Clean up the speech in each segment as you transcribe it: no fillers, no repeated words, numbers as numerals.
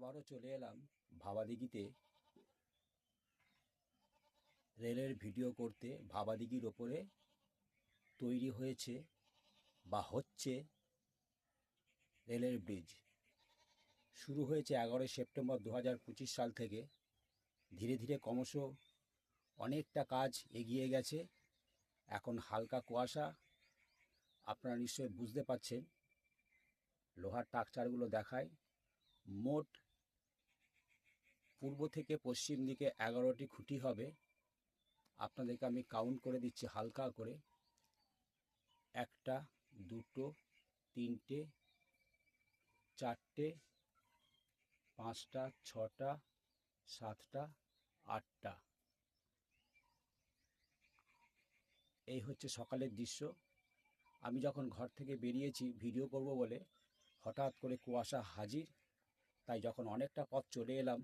আবারও চলে এলাম ভাবাদিঘিতে রেলের ভিডিও করতে। ভাবাদিঘির ওপরে তৈরি হয়েছে বা হচ্ছে রেলের ব্রিজ। শুরু হয়েছে 11 সেপ্টেম্বর 2025 সাল থেকে। ধীরে ধীরে ক্রমশ অনেকটা কাজ এগিয়ে গেছে। এখন হালকা কুয়াশা, আপনারা নিশ্চয়ই বুঝতে পারছেন। লোহার স্ট্রাকচারগুলো দেখায়। মোট পূর্ব থেকে পশ্চিম দিকে 11টি খুঁটি হবে। আপনাদেরকে আমি কাউন্ট করে দিচ্ছি হালকা করে। 1টা 2টো 3টে 4টে 5টা 6টা 7টা 8টা। এই হচ্ছে সকালের দৃশ্য। আমি যখন ঘর থেকে বেরিয়েছি ভিডিও করব বলে, হঠাৎ করে কুয়াশা হাজির। তাই যখন অনেকটা পথ চলে এলাম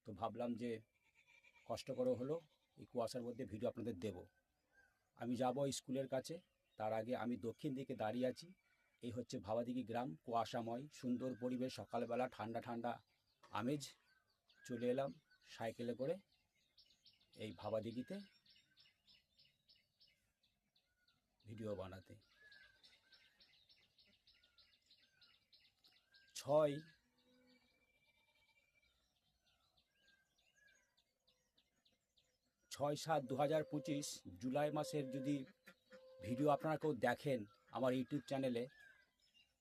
তো ভাবলাম যে কষ্ট করে হলো এই কুয়াশার মধ্যে ভিডিও আপনাদের দেব। আমি যাব স্কুলের কাছে, তার আগে আমি দক্ষিণ দিকে দাঁড়িয়ে আছি। এই হচ্ছে ভাবাদিঘি গ্রাম, কুয়াশাময় সুন্দর পরিবেশ, সকালবেলা ঠান্ডা ঠান্ডা আমেজ। চলে এলাম সাইকেলে করে এই ভাবাদিঘিতে ভিডিও বানাতে। 6/7/2025 জুলাই মাসের যদি ভিডিও আপনারা কেউ দেখেন আমার ইউটিউব চ্যানেলে,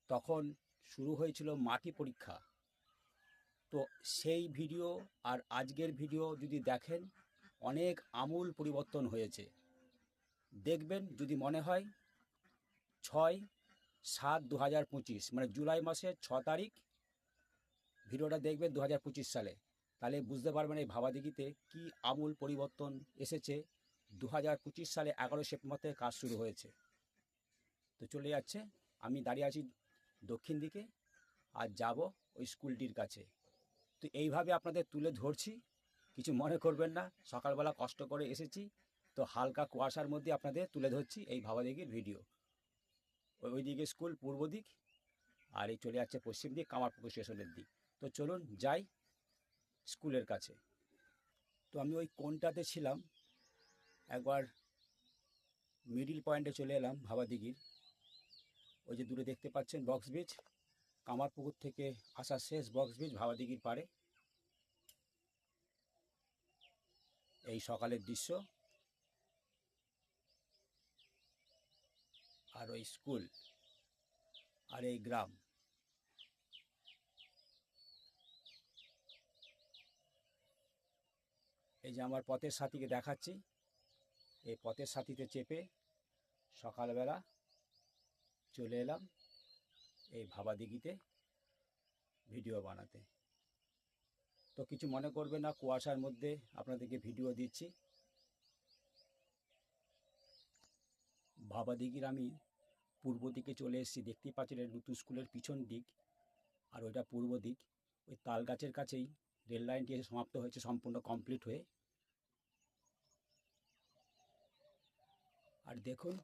তখন শুরু হয়েছিল মাটি পরীক্ষা। তো সেই ভিডিও আর আজকের ভিডিও যদি দেখেন, অনেক আমূল পরিবর্তন হয়েছে। দেখবেন যদি মনে হয় 6/7/2025 মানে জুলাই মাসের 6 তারিখ ভিডিওটা দেখবেন 2025 সালে, তাহলে বুঝতে পারবেন এই ভাবাদিঘিতে কি আমূল পরিবর্তন এসেছে। 2025 সালে 11 সেপ্টেম্বর থেকে কাজ শুরু হয়েছে। তো চলে যাচ্ছে, আমি দাঁড়িয়ে আছি দক্ষিণ দিকে আর যাব ওই স্কুলটির কাছে। তো এইভাবে আপনাদের তুলে ধরছি, কিছু মনে করবেন না। সকালবেলা কষ্ট করে এসেছি, তো হালকা কুয়াশার মধ্যে আপনাদের তুলে ধরছি এই ভাবাদিঘির ভিডিও। ওইদিকে স্কুল পূর্ব দিক, আর এই চলে যাচ্ছে পশ্চিম দিক কামারপুকুর স্টেশনের দিক। তো চলুন যাই স্কুলের কাছে। তো আমি ওই কোণটাতে ছিলাম, একবার মিডিল পয়েন্টে চলে এলাম ভাবাদিঘির। ওই যে দূরে দেখতে পাচ্ছেন বক্স ব্রিজ, কামারপুকুর থেকে আসা শেষ বক্স ব্রিজ ভাবাদিঘির পাড়ে। এই সকালের দৃশ্য, আর ওই স্কুল আর এই গ্রাম। এই যে আমার পথের সাথীকে দেখাচ্ছি, এই পথের সাথীতে চেপে সকালবেলা চলে এলাম এই ভাবাদিঘিতে ভিডিও বানাতে। তো কিছু মনে করবে না, কুয়াশার মধ্যে আপনাদেরকে ভিডিও দিচ্ছি। ভাবাদিঘির আমি পূর্ব দিকে চলে এসেছি, দেখতেই পাচ্ছেন নতুন স্কুলের পিছন দিক, আর ওইটা পূর্ব দিক। ওই তাল গাছের কাছেই রেল লাইনটি এসে সমাপ্ত হয়েছে, সম্পূর্ণ কমপ্লিট হয়ে। আর দেখুন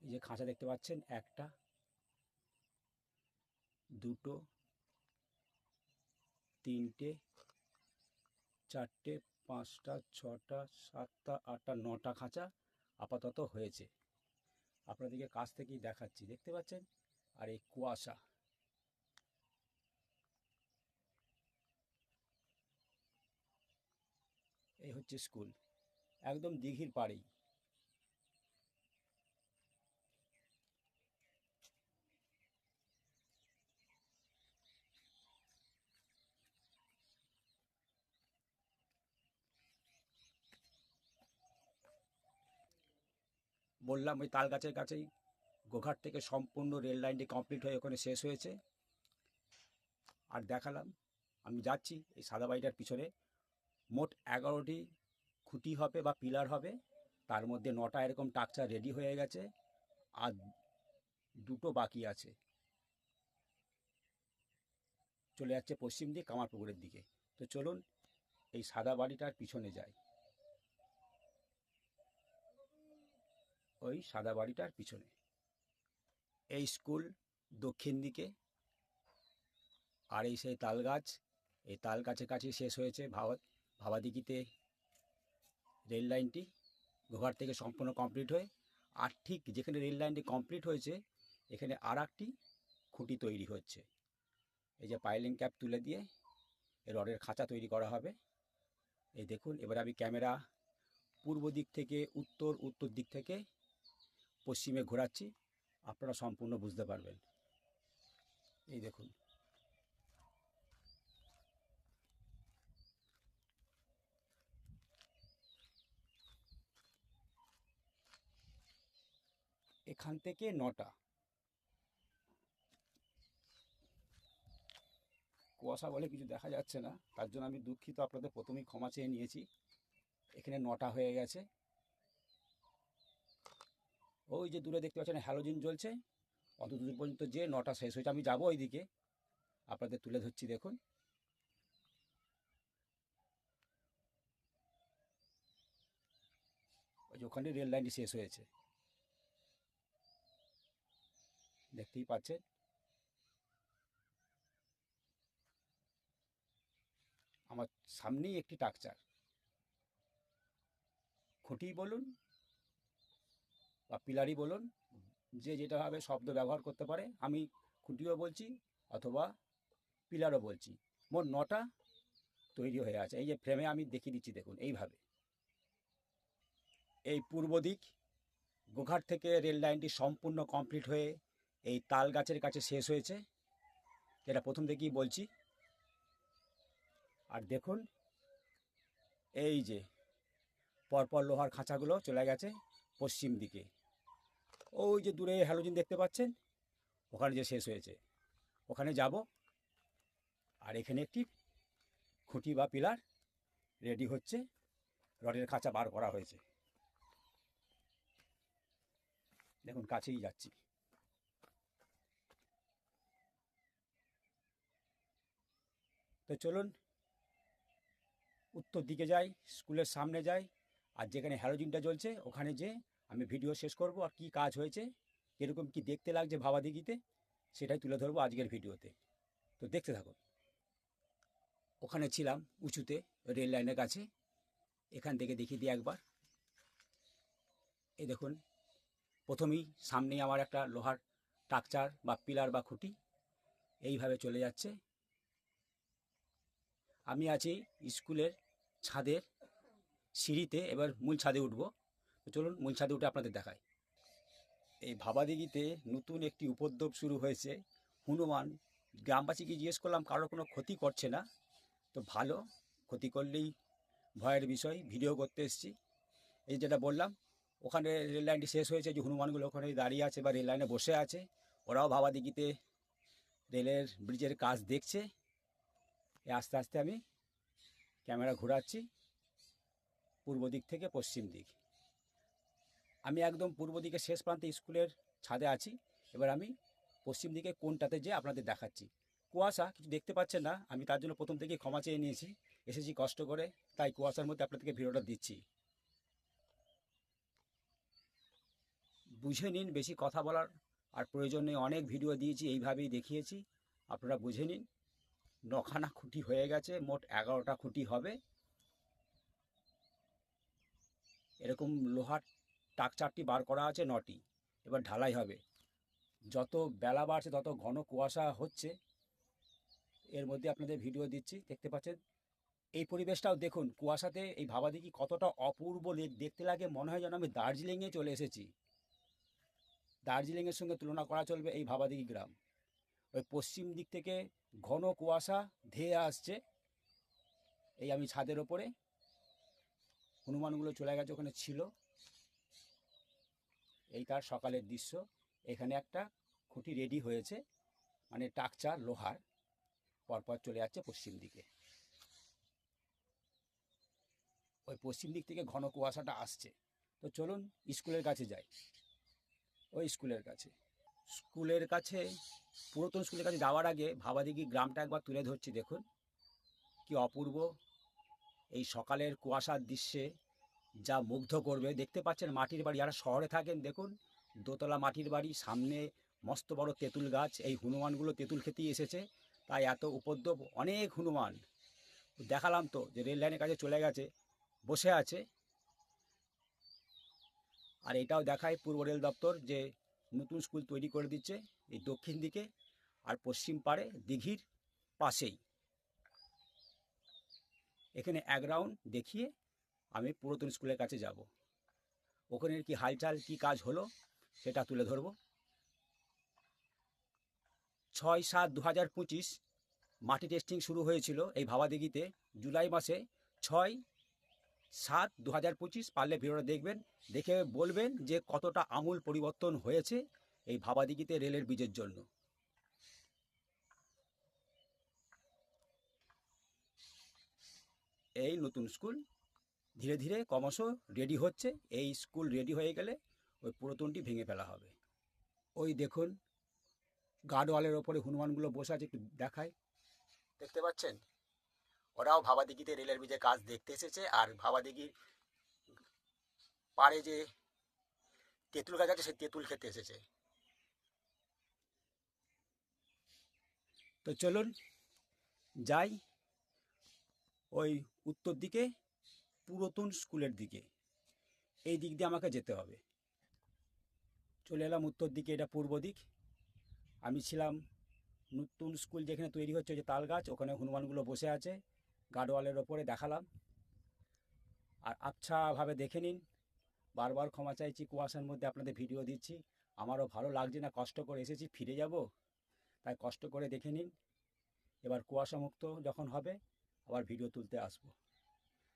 এই যে খাঁচা দেখতে পাচ্ছেন, 1টা 2টো 3টে 4টে 5টা 6টা 7টা 8টা 9টা খাঁচা আপাতত হয়েছে। আপনাদেরকে কাছ থেকেই দেখাচ্ছি, দেখতে পাচ্ছেন। আর এই কুয়াশা, এই হচ্ছে স্কুল, একদম দিঘির পাড়েই। বললাম ওই তাল গাছের কাছেই গোঘাট থেকে সম্পূর্ণ রেল লাইনটি কমপ্লিট হয়ে ওখানে শেষ হয়েছে। আর দেখালাম আমি যাচ্ছি এই সাদা বাড়িটার পিছনে। মোট 11টি খুঁটি হবে বা পিলার হবে, তার মধ্যে 9টা এরকম স্ট্রাকচার রেডি হয়ে গেছে, আর 2টো বাকি আছে। চলে যাচ্ছে পশ্চিম দিক কামারপুকুরের দিকে। তো চলুন এই সাদা বাড়িটার পিছনে যাই। ওই সাদা বাড়িটার পিছনে এই স্কুল দক্ষিণ দিকে, আর এই সেই তাল গাছ এই তাল কাছে শেষ হয়েছে ভাবাদিঘিতে রেল লাইনটি ঘোঘাট থেকে সম্পূর্ণ কমপ্লিট হয়ে, আর ঠিক যেখানে রেল লাইনটি কমপ্লিট হয়েছে এখানে আর একটি খুঁটি তৈরি হচ্ছে। এই যে পাইলিং ক্যাপ তুলে দিয়ে রডের খাঁচা তৈরি করা হবে। এই দেখুন, এবার আমি ক্যামেরা পূর্ব দিক থেকে উত্তর দিক থেকে পশ্চিমে ঘোরাচ্ছি, আপনারা সম্পূর্ণ বুঝতে পারবেন। এই দেখুন, এখান থেকে 9টা। কুয়াশা বলে কিছু দেখা যাচ্ছে না, তার জন্য আমি দুঃখিত, আপনাদের প্রথমেই ক্ষমা চেয়ে নিয়েছি। এখানে 9টা হয়ে গেছে। ওই যে দূরে দেখতে পাচ্ছেন হ্যালোজিন জ্বলছে, অত দূর পর্যন্ত যে 9টা শেষ হয়েছে। আমি যাবো ওইদিকে, আপনাদের তুলে ধরছি। দেখুন, ওই যে ওখানে রেল লাইনটি শেষ হয়েছে, দেখতেই পাচ্ছেন। আমার সামনেই একটি টাকচার, খুঁটি বলুন বা পিলারই বলুন, যে যেটাভাবে শব্দ ব্যবহার করতে পারে। আমি খুঁটিও বলছি অথবা পিলারও বলছি। মোট 9টা তৈরি হয়ে আছে। এই যে ফ্রেমে আমি দেখিয়ে দিচ্ছি, দেখুন এইভাবে। এই পূর্ব দিক গোঘাট থেকে রেল লাইনটি সম্পূর্ণ কমপ্লিট হয়ে এই তাল গাছের কাছে শেষ হয়েছে, এটা প্রথম থেকেই বলছি। আর দেখুন, এই যে পরপর লোহার খাঁচাগুলো চলে গেছে পশ্চিম দিকে। ওই যে দূরে হ্যালোজিন দেখতে পাচ্ছেন, ওখানে যে শেষ হয়েছে, ওখানে যাব। আর এখানে একটি খুঁটি বা পিলার রেডি হচ্ছে, রডের খাঁচা বার করা হয়েছে। দেখুন, কাছেই যাচ্ছি। তো চলুন উত্তর দিকে যাই, স্কুলের সামনে যাই, আর যেখানে হ্যালোজিনটা জ্বলছে ওখানে যে আমি ভিডিও শেষ করব, আর কি কাজ হয়েছে, কীরকম কি দেখতে লাগছে ভাবাদিঘিতে, সেটাই তুলে ধরবো আজকের ভিডিওতে। তো দেখতে থাকুন। ওখানে ছিলাম উঁচুতে রেল লাইনের কাছে, এখান থেকে দেখিয়ে দিই একবার। এই দেখুন, প্রথমেই সামনেই আমার একটা লোহার স্ট্রাকচার বা পিলার বা খুঁটি এইভাবে চলে যাচ্ছে। আমি আছি স্কুলের ছাদের সিঁড়িতে, এবার মূল ছাদে উঠবো। তো চলুন মূল ছাদে উঠে আপনাদের দেখাই। এই ভাবাদিঘিতে নতুন একটি উপদ্রব শুরু হয়েছে, হনুমান। গ্রামবাসীকে জিজ্ঞেস করলাম, কারোর কোনো ক্ষতি করছে না। তো ভালো, ক্ষতি করলেই ভয়ের বিষয়, ভিডিও করতে এসেছি। এই যেটা বললাম, ওখানে রেল লাইনটি শেষ হয়েছে, যে হনুমানগুলো ওখানে দাঁড়িয়ে আছে বা রেল লাইনে বসে আছে, ওরাও ভাবাদিঘিতে রেলের ব্রিজের কাজ দেখছে। আস্তে আস্তে আমি ক্যামেরা ঘোরাচ্ছি পূর্ব দিক থেকে পশ্চিম দিক। আমি একদম পূর্ব দিকে শেষ প্রান্তে স্কুলের ছাদে আছি। এবার আমি পশ্চিম দিকে কোনটাতে যে আপনাদের দেখাচ্ছি। কুয়াশা, কিছু দেখতে পাচ্ছেন না, আমি তার জন্য প্রথম থেকেই ক্ষমা চেয়ে নিয়েছি। এসেছি কষ্ট করে, তাই কুয়াশার মধ্যে আপনাদেরকে ভিডিওটা দিচ্ছি। বুঝে নিন, বেশি কথা বলার আর প্রয়োজন নেই, অনেক ভিডিও দিয়েছি, এইভাবেই দেখিয়েছি, আপনারা বুঝে নিন। 9খানা খুঁটি হয়ে গেছে, মোট 11টা খুঁটি হবে। এরকম লোহার স্ট্রাকচারটি বার করা আছে 9টি, এবার ঢালাই হবে। যত বেলা বাড়ছে তত ঘন কুয়াশা হচ্ছে, এর মধ্যে আপনাদের ভিডিও দিচ্ছি, দেখতে পাচ্ছেন। এই পরিবেশটাও দেখুন, কুয়াশাতে এই ভাবাদিঘি কতটা অপূর্ব দেখতে লাগে, মনে হয় যেন আমি দার্জিলিংয়ে চলে এসেছি। দার্জিলিংয়ের সঙ্গে তুলনা করা চলবে এই ভাবাদিঘি গ্রাম। ওই পশ্চিম দিক থেকে ঘন কুয়াশা ধেয়ে আসছে। এই আমি ছাদের ওপরে, হনুমানগুলো চলে গেছে, ওখানে ছিল। এই তার সকালের দৃশ্য। এখানে একটা খুঁটি রেডি হয়েছে, মানে স্ট্রাকচার লোহার, পরপর চলে যাচ্ছে পশ্চিম দিকে। ওই পশ্চিম দিক থেকে ঘন কুয়াশাটা আসছে। তো চলুন স্কুলের কাছে যাই। ওই স্কুলের কাছে পুরাতন স্কুলের কাছে যাওয়ার আগে ভাবাদিঘি গ্রামটা একবার তুলে ধরছি। দেখুন কি অপূর্ব এই সকালের কুয়াশার দৃশ্যে, যা মুগ্ধ করবে। দেখতে পাচ্ছেন মাটির বাড়ি, যারা শহরে থাকেন দেখুন, দোতলা মাটির বাড়ি, সামনে মস্ত বড় তেঁতুল গাছ। এই হনুমানগুলো তেঁতুল খেতেই এসেছে, তাই এত উপদ্রব। অনেক হনুমান, দেখালাম তো যে রেল লাইনের কাছে চলে গেছে, বসে আছে। আর এটাও দেখায় পূর্ব রেল দপ্তর যে নতুন স্কুল তৈরি করে দিচ্ছে এই দক্ষিণ দিকে আর পশ্চিম পাড়ে দিঘির পাশেই। এখানে এক রাউন্ড দেখিয়ে আমি পুরাতন স্কুলের কাছে যাব, ওখানের কি হালচাল কি কাজ হলো সেটা তুলে ধরব। 6/7/2025 মাটি টেস্টিং শুরু হয়েছিল এই ভাবাদিঘিতে জুলাই মাসে। 6/7/2025 পারলে ভিডিওটা দেখবেন, দেখে বলবেন যে কতটা আমূল পরিবর্তন হয়েছে এই ভাবাদিঘিতে রেলের ব্রিজের জন্য। এই নতুন স্কুল ধীরে ধীরে ক্রমশ রেডি হচ্ছে। এই স্কুল রেডি হয়ে গেলে ওই পুরাতনটি ভেঙে ফেলা হবে। ওই দেখুন গার্ডওয়ালের ওপরে হনুমানগুলো বসে আছে, একটু দেখায়, দেখতে পাচ্ছেন? ওরাও ভাবাদিঘিতে রেলের ব্রিজে কাজ দেখতে এসেছে। আর ভাবাদিঘির পাড়ে যে তেঁতুল গাছ আছে সেই তেঁতুল খেতে এসেছে। তো চলুন যাই ওই উত্তর দিকে পুরাতন স্কুলের দিকে, এই দিক দিয়ে আমাকে যেতে হবে। চলে এলাম উত্তর দিকে, এটা পূর্ব দিক। আমি ছিলাম নতুন স্কুল যেখানে তৈরি হচ্ছে, যে তাল গাছ, ওখানে হনুমানগুলো বসে আছে গার্ডওয়ালের ওপরে, দেখালাম। আর আচ্ছাভাবে দেখে নিন। বারবার ক্ষমা চাইছি, কুয়াশার মধ্যে আপনাদের ভিডিও দিচ্ছি, আমারও ভালো লাগছে না, কষ্ট করে এসেছি, ফিরে যাব, তাই কষ্ট করে দেখে নিন। এবার কুয়াশা মুক্ত যখন হবে আবার ভিডিও তুলতে আসবো।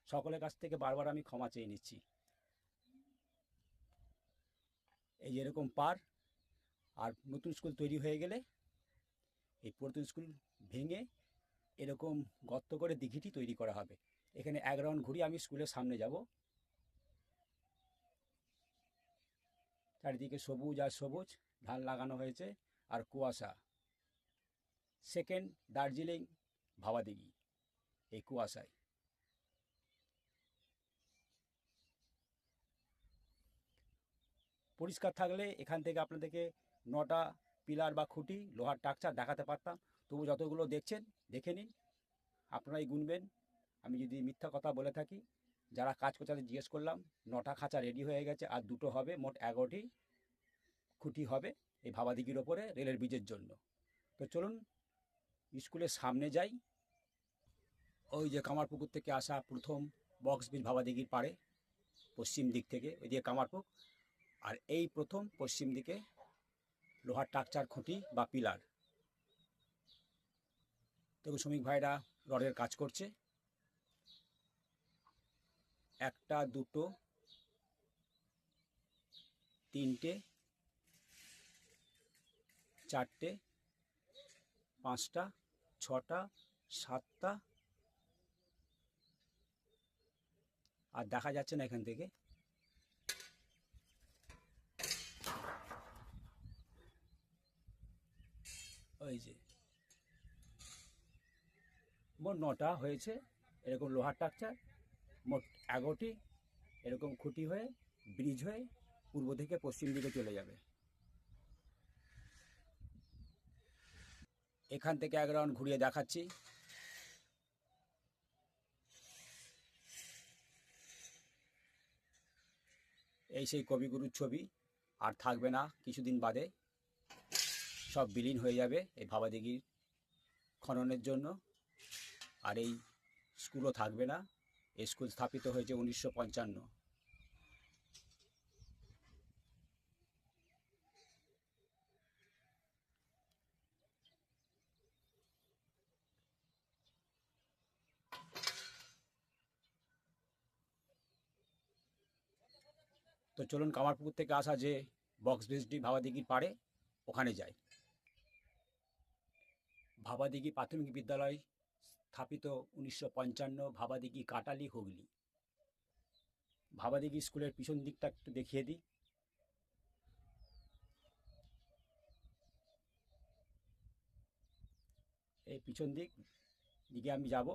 সকলের কাছ থেকে বারবার আমি ক্ষমা চেয়ে নিচ্ছি। এই যে এরকম পার, আর নতুন স্কুল তৈরি হয়ে গেলে এই পুরাতন স্কুল ভেঙে এরকম গর্ত করে দিঘিটি তৈরি করা হবে। এখানে এক রাউন্ড ঘুরিয়ে আমি স্কুলের সামনে যাব। চারিদিকে সবুজ আর সবুজ, ধান লাগানো হয়েছে আর কুয়াশা। সেকেন্ড দার্জিলিং ভাবাদিঘি এই কুয়াশায়। পরিষ্কার থাকলে এখান থেকে আপনাদেরকে 9টা পিলার বা খুঁটি লোহার স্ট্রাকচার দেখাতে পারতাম। তবু যতগুলো দেখছেন দেখে নিন, আপনারাই গুনবেন আমি যদি মিথ্যা কথা বলে থাকি। যারা কাজ করছে তাদের জিজ্ঞেস করলাম, 9টা খাঁচা রেডি হয়ে গেছে, আর 2টো হবে, মোট 11টি খুঁটি হবে এই ভাবাদিঘির ওপরে রেলের ব্রিজের জন্য। তো চলুন স্কুলের সামনে যাই। ওই যে কামারপুকুর থেকে আসা প্রথম বক্স ব্রিজ ভাবাদিঘির পাড়ে, পশ্চিম দিক থেকে, ওই দিকে কামারপুক, আর এই প্রথম পশ্চিম দিকে লোহার স্ট্রাকচার খুঁটি বা পিলার। দেখুন শ্রমিক ভাইরা রডের কাজ করছে। 1টা 2টো 3টে 4টে 5টা 6টা 7টা, আর দেখা যাচ্ছে না এখান থেকে। ওই যে মোট 9টা হয়েছে এরকম লোহার স্ট্রাকচার, মোট 11টি এরকম খুঁটি হয়ে ব্রিজ হয়ে পূর্ব থেকে পশ্চিম দিকে চলে যাবে। এখান থেকে এক রাউন্ড ঘুরিয়ে দেখাচ্ছি। এই সেই কবিগুরুর ছবি, আর থাকবে না কিছুদিন বাদে, সব বিলীন হয়ে যাবে এই ভাবাদিঘির খননের জন্য। আর এই স্কুলও থাকবে না। এই স্কুল স্থাপিত হয়েছে 1955। তো চলুন কামারপুকুর থেকে আসা যে বক্স ব্রিজটি ভাবাদিঘির পাড়ে, ওখানে যাই। ভাবাদিঘি প্রাথমিক বিদ্যালয় স্থাপিত 1955, ভাবাদিঘি কাটালি হুগলি। ভাবাদিঘি স্কুলের পিছন দিকটা একটু দেখিয়ে দিই। এই পিছন দিকে আমি যাব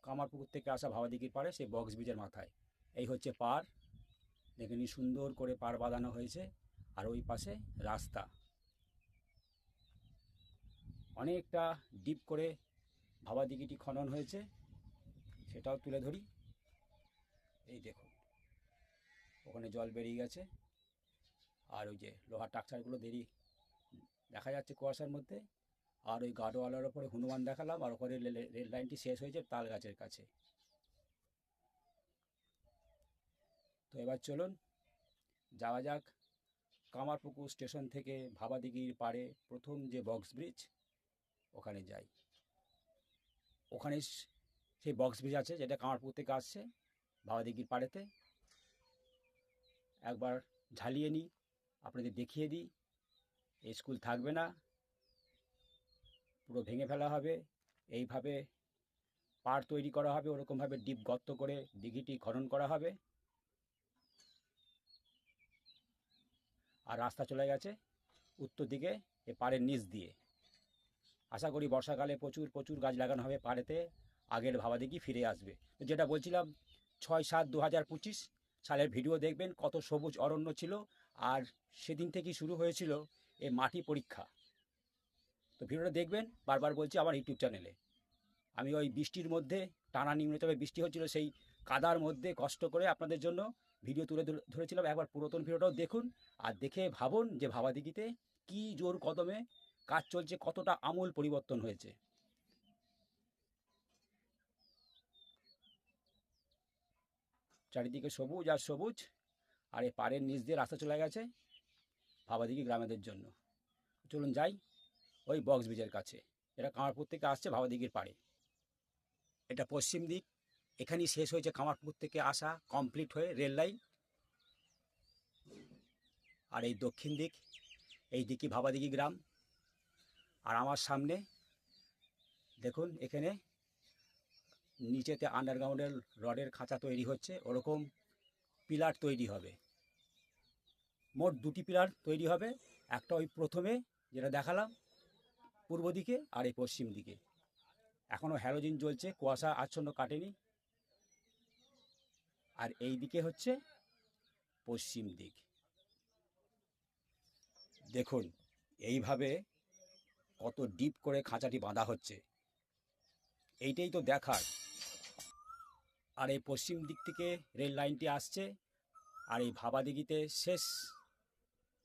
কামারপুকুর থেকে আসা ভাবাদিঘির পাড়ে, সেই বক্স ব্রিজের মাথায়। এই হচ্ছে পাড়, দেখে নিন সুন্দর করে পাড় বাঁধানো হয়েছে। আর ওই পাশে রাস্তা, অনেকটা ডিপ করে ভাবাদিঘিটি খনন হয়েছে। সেটাও তুলে ধরি। এই দেখুন, ওখানে জল বেরিয়ে গেছে, আর ওই যে লোহার স্ট্রাকচারগুলো দেখা যাচ্ছে কুয়াশার মধ্যে। আর ওই গার্ডওয়ালের ওপরে হনুমান দেখালাম, আর ওপরে রেল লাইনটি শেষ হয়েছে তাল গাছের কাছে। তো এবার চলুন যাওয়া যাক কামারপুকুর স্টেশন থেকে ভাবাদিঘির পাড়ে প্রথম যে বক্স ব্রিজ, ওখানে যাই। ওখানে সেই বক্স ব্রিজ আছে যেটা কামারপুকুর থেকে আসছে ভাবাদিঘির পাড়েতে। একবার ঝালিয়ে নিই, আপনাদের দেখিয়ে দিই। এই স্কুল থাকবে না, পুরো ভেঙে ফেলা হবে। এইভাবে পাড় তৈরি করা হবে, ওরকমভাবে ডিপ গর্ত করে দিঘিটি খনন করা হবে। আর রাস্তা চলে গেছে উত্তর দিকে এ পাড়ের নিচ দিয়ে। আশা করি বর্ষাকালে প্রচুর প্রচুর গাছ লাগানো হবে পাড়েতে, আগের ভাবাদিঘি ফিরে আসবে। যেটা বলছিলাম 6/7/2025 সালের ভিডিও দেখবেন, কত সবুজ অরণ্য ছিল। আর সেদিন থেকেই শুরু হয়েছিল এই মাটি পরীক্ষা। তো ভিডিওটা দেখবেন, বারবার বলছি, আমার ইউটিউব চ্যানেলে। আমি ওই বৃষ্টির মধ্যে, টানা নিম্নচাপে বৃষ্টি হচ্ছিল, সেই কাদার মধ্যে কষ্ট করে আপনাদের জন্য ভিডিও তুলে ধরেছিলাম। একবার পুরাতন ভিডিওটাও দেখুন, আর দেখে ভাবুন যে ভাবাদিঘিতে কি জোর কদমে কাজ চলছে, কতটা আমূল পরিবর্তন হয়েছে। চারিদিকে সবুজ আর সবুজ, আর এই পাড়ের নিচ দিয়ে রাস্তা চলে গেছে ভাবাদিঘি গ্রামেদের জন্য। চলুন যাই ওই বক্স ব্রিজের কাছে। এটা কামারপুকুর থেকে আসছে ভাবাদিঘির পাড়ে। এটা পশ্চিম দিক, এখানেই শেষ হয়েছে কামারপুকুর থেকে আসা কমপ্লিট হয়ে রেল লাইন। আর এই দক্ষিণ দিক, এই দিকে ভাবাদিঘি গ্রাম। আর আমার সামনে দেখুন, এখানে নিচেতে আন্ডারগ্রাউন্ডের রডের খাঁচা তৈরি হচ্ছে, ওরকম পিলার তৈরি হবে। মোট 2টি পিলার তৈরি হবে, একটা ওই প্রথমে যেটা দেখালাম পূর্ব দিকে, আর এই পশ্চিম দিকে। এখনও হ্যালোজিন জ্বলছে, কুয়াশা আচ্ছন্ন কাটেনি। আর এই দিকে হচ্ছে পশ্চিম দিক। দেখুন এইভাবে কত ডিপ করে খাঁচাটি বাঁধা হচ্ছে, এইটাই তো দেখার। আর এই পশ্চিম দিক থেকে রেল লাইনটি আসছে, আর এই ভাবাদিঘিতে শেষ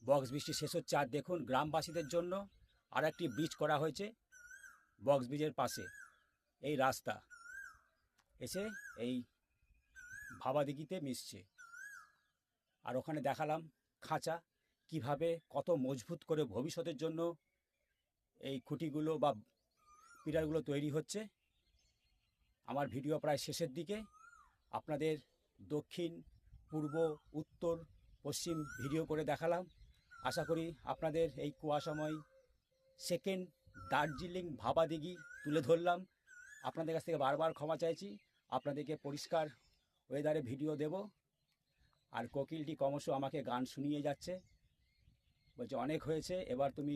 বক্স ব্রিজটি শেষ হচ্ছে। আর দেখুন গ্রামবাসীদের জন্য আর একটি ব্রিজ করা হয়েছে বক্স ব্রিজের পাশে। এই রাস্তা এসে এই ভাবাদিঘিতে মিশছে। আর ওখানে দেখালাম খাঁচা কিভাবে কত মজবুত করে ভবিষ্যতের জন্য এই খুঁটিগুলো বা পিলারগুলো তৈরি হচ্ছে। আমার ভিডিও প্রায় শেষের দিকে। আপনাদের দক্ষিণ, পূর্ব, উত্তর, পশ্চিম ভিডিও করে দেখালাম। আশা করি আপনাদের এই কুয়াশাময় সেকেন্ড দার্জিলিং ভাবাদিঘি তুলে ধরলাম। আপনাদের কাছ থেকে বারবার ক্ষমা চাইছি। আপনাদেরকে পরিষ্কার ওয়েদারে ভিডিও দেব। আর কোকিলটি ক্রমশ আমাকে গান শুনিয়ে যাচ্ছে, বলছে অনেক হয়েছে, এবার তুমি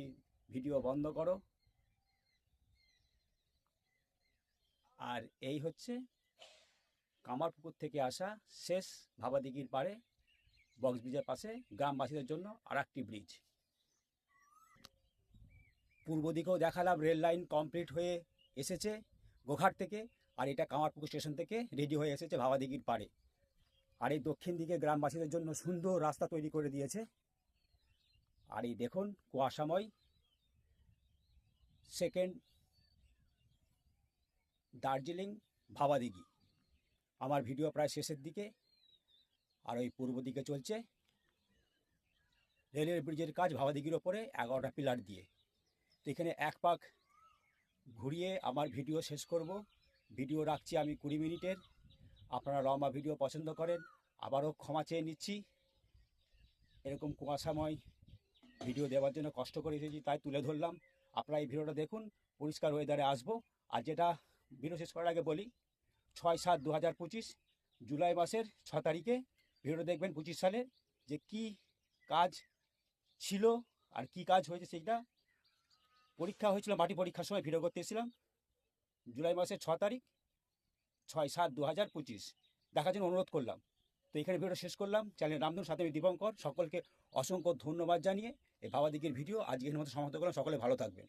ভিডিও বন্ধ করো। আর এই হচ্ছে কামারপুকুর থেকে আসা শেষ ভাবাদিঘির পাড়ে বক্স ব্রিজের পাশে গ্রামবাসীদের জন্য আর একটি ব্রিজ। পূর্ব দিকেও দেখালাম রেল লাইন কমপ্লিট হয়ে এসেছে গোঘাট থেকে, আর এটা কামারপুকুর স্টেশন থেকে রেডি হয়ে এসেছে ভাবাদিঘির পাড়ে। আর এই দক্ষিণ দিকে গ্রামবাসীদের জন্য সুন্দর রাস্তা তৈরি করে দিয়েছে। আর এই দেখুন কুয়াশাময় সেকেন্ড দার্জিলিং ভাবাদিঘি। আমার ভিডিও প্রায় শেষের দিকে। আর ওই পূর্ব দিকে চলছে রেলের ব্রিজের কাজ ভাবাদিঘির ওপরে 11টা পিলার দিয়ে। তো এখানে এক পাক ঘুরিয়ে আমার ভিডিও শেষ করব। ভিডিও রাখছি আমি 20 মিনিটের। আপনারা লম্বা ভিডিও পছন্দ করেন, আবারও ক্ষমা চেয়ে নিচ্ছি। এরকম কুয়াশাময় ভিডিও দেওয়ার জন্য কষ্ট করে এসেছি, তাই তুলে ধরলাম। আপনারা এই ভিডিওটা দেখুন, পরিষ্কার ওয়েদারে আসবো। আর যেটা ভিডিও শেষ করার আগে বলি, 6/7/2025 জুলাই মাসের 6 তারিখে ভিডিওটা দেখবেন 25 সালের, যে কি কাজ ছিল আর কি কাজ হয়েছে। সেইটা পরীক্ষা হয়েছিল, মাটি পরীক্ষার সময় ভিডিও করতে এসেছিলাম। জুলাই মাসের 6 তারিখ, 6/7/2025 দেখার জন্য অনুরোধ করলাম। তো এখানে ভিডিওটা শেষ করলাম। চ্যানেল রামধন, সাথে আমি দীপঙ্কর। সকলকে অসংখ্য ধন্যবাদ জানিয়ে এই ভাবাদিঘির ভিডিও আজকের মতো সমাপ্ত করলাম। সকলে ভালো থাকবেন।